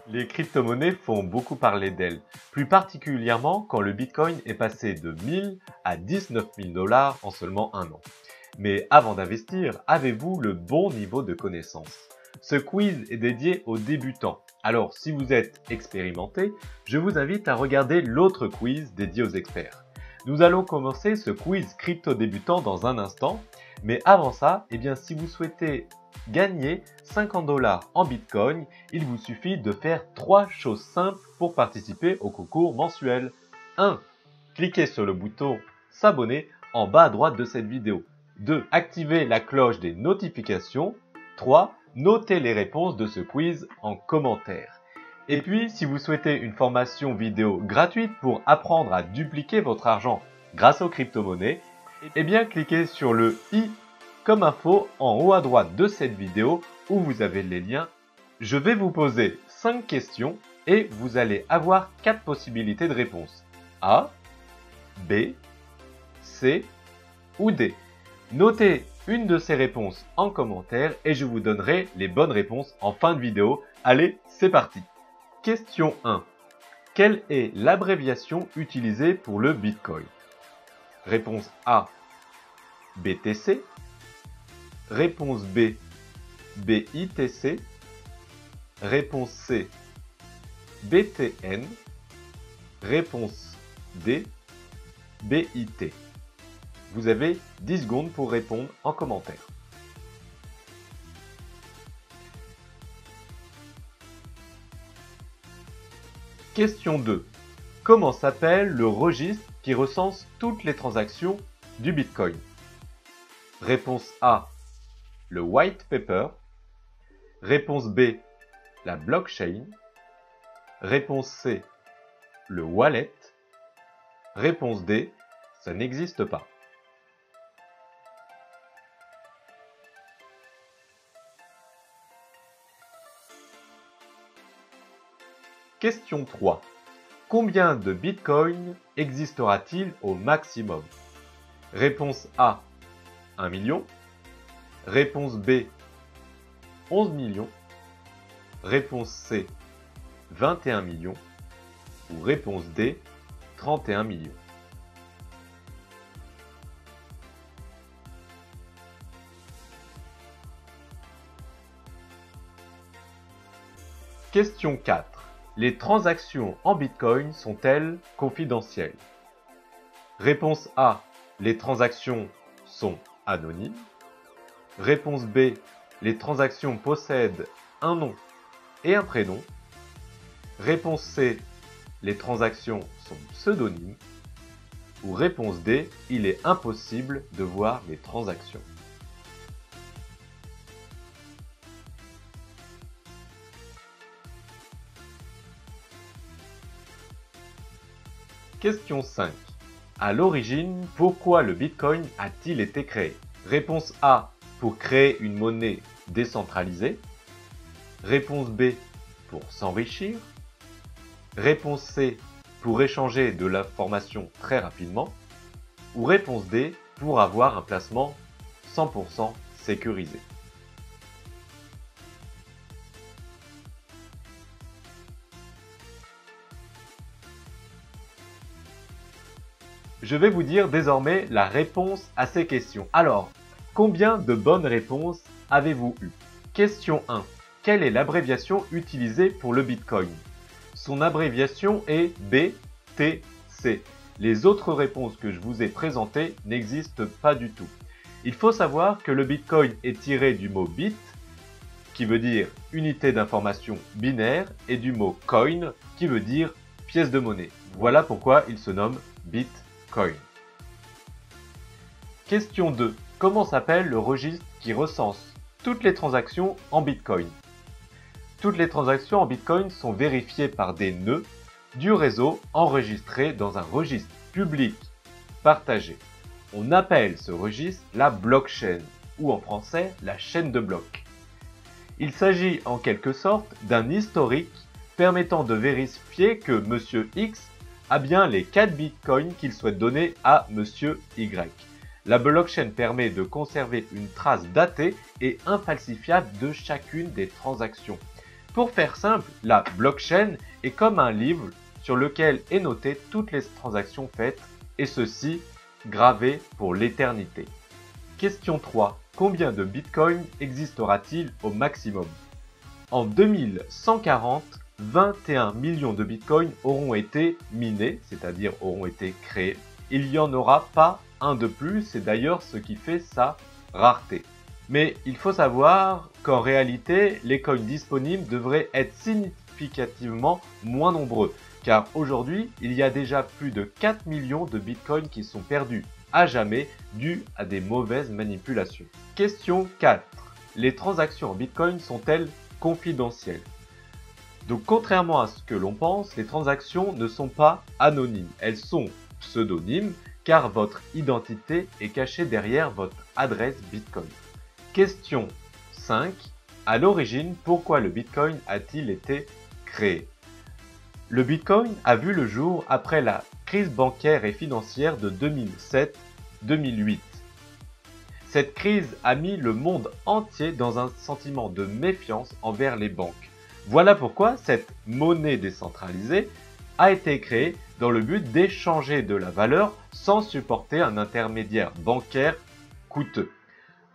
Les crypto-monnaies font beaucoup parler d'elles, plus particulièrement quand le Bitcoin est passé de 1000 à 19 000 $ en seulement un an. Mais avant d'investir, avez-vous le bon niveau de connaissance? Ce quiz est dédié aux débutants. Alors si vous êtes expérimenté, je vous invite à regarder l'autre quiz dédié aux experts. Nous allons commencer ce quiz crypto débutant dans un instant, mais avant ça, si vous souhaitez gagner 50 $ en Bitcoin, il vous suffit de faire 3 choses simples pour participer au concours mensuel. 1. Cliquez sur le bouton s'abonner en bas à droite de cette vidéo. 2. Activez la cloche des notifications. 3. Notez les réponses de ce quiz en commentaire. Et puis, si vous souhaitez une formation vidéo gratuite pour apprendre à dupliquer votre argent grâce aux crypto-monnaies, cliquez sur le i comme info en haut à droite de cette vidéo où vous avez les liens. Je vais vous poser 5 questions et vous allez avoir 4 possibilités de réponse. A, B, C ou D. Notez une de ces réponses en commentaire et je vous donnerai les bonnes réponses en fin de vidéo. Allez, c'est parti. Question 1. Quelle est l'abréviation utilisée pour le Bitcoin? Réponse A, BTC. Réponse B, BITC. Réponse C, BTN. Réponse D, BIT. Vous avez 10 secondes pour répondre en commentaire. Question 2. Comment s'appelle le registre qui recense toutes les transactions du Bitcoin? Réponse A, le white paper. Réponse B, la blockchain. Réponse C, le wallet. Réponse D, ça n'existe pas. Question 3. Combien de bitcoins existera-t-il au maximum? Réponse A, 1 million. Réponse B, 11 millions. Réponse C, 21 millions. Ou réponse D, 31 millions. Question 4. Les transactions en Bitcoin sont-elles confidentielles? Réponse A. Les transactions sont anonymes. Réponse B. Les transactions possèdent un nom et un prénom. Réponse C. Les transactions sont pseudonymes. Ou réponse D. Il est impossible de voir les transactions. Question 5. À l'origine, pourquoi le Bitcoin a-t-il été créé? Réponse A. Pour créer une monnaie décentralisée. Réponse B. Pour s'enrichir. Réponse C. Pour échanger de l'information très rapidement. Ou réponse D. Pour avoir un placement 100% sécurisé. Je vais vous dire désormais la réponse à ces questions. Alors, combien de bonnes réponses avez-vous eues? Question 1. Quelle est l'abréviation utilisée pour le Bitcoin? Son abréviation est BTC. Les autres réponses que je vous ai présentées n'existent pas du tout. Il faut savoir que le Bitcoin est tiré du mot bit, qui veut dire unité d'information binaire, et du mot coin, qui veut dire pièce de monnaie. Voilà pourquoi il se nomme Bitcoin. Question 2. Comment s'appelle le registre qui recense toutes les transactions en Bitcoin? Toutes les transactions en Bitcoin sont vérifiées par des nœuds du réseau enregistrés dans un registre public partagé. On appelle ce registre la blockchain, ou en français la chaîne de blocs. Il s'agit en quelque sorte d'un historique permettant de vérifier que Monsieur X a bien les 4 bitcoins qu'il souhaite donner à Monsieur Y. La blockchain permet de conserver une trace datée et infalsifiable de chacune des transactions. Pour faire simple, la blockchain est comme un livre sur lequel est noté toutes les transactions faites, et ceci gravé pour l'éternité. Question 3. Combien de bitcoins existera-t-il au maximum? En 2140, 21 millions de bitcoins auront été minés, c'est-à-dire auront été créés. Il n'y en aura pas un de plus, c'est d'ailleurs ce qui fait sa rareté. Mais il faut savoir qu'en réalité, les coins disponibles devraient être significativement moins nombreux, car aujourd'hui, il y a déjà plus de 4 millions de bitcoins qui sont perdus à jamais dû à des mauvaises manipulations. Question 4. Les transactions en bitcoin sont-elles confidentielles? Donc contrairement à ce que l'on pense, les transactions ne sont pas anonymes, elles sont pseudonymes car votre identité est cachée derrière votre adresse Bitcoin. Question 5. À l'origine, pourquoi le Bitcoin a-t-il été créé? Le Bitcoin a vu le jour après la crise bancaire et financière de 2007-2008. Cette crise a mis le monde entier dans un sentiment de méfiance envers les banques. Voilà pourquoi cette monnaie décentralisée a été créée dans le but d'échanger de la valeur sans supporter un intermédiaire bancaire coûteux.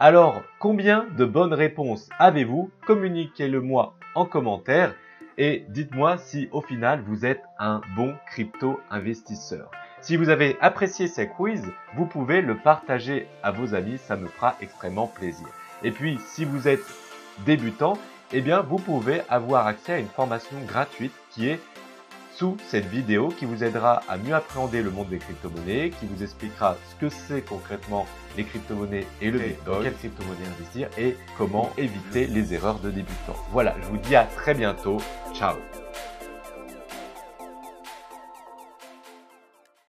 Alors, combien de bonnes réponses avez-vous? Communiquez-le-moi en commentaire et dites-moi si au final vous êtes un bon crypto-investisseur. Si vous avez apprécié ces quiz, vous pouvez le partager à vos amis, ça me fera extrêmement plaisir. Et puis, si vous êtes débutant, eh bien, vous pouvez avoir accès à une formation gratuite qui est sous cette vidéo qui vous aidera à mieux appréhender le monde des crypto-monnaies, qui vous expliquera ce que c'est concrètement les crypto-monnaies et le Bitcoin, quelle crypto-monnaie investir et comment éviter les erreurs de débutants. Voilà, je vous dis à très bientôt. Ciao!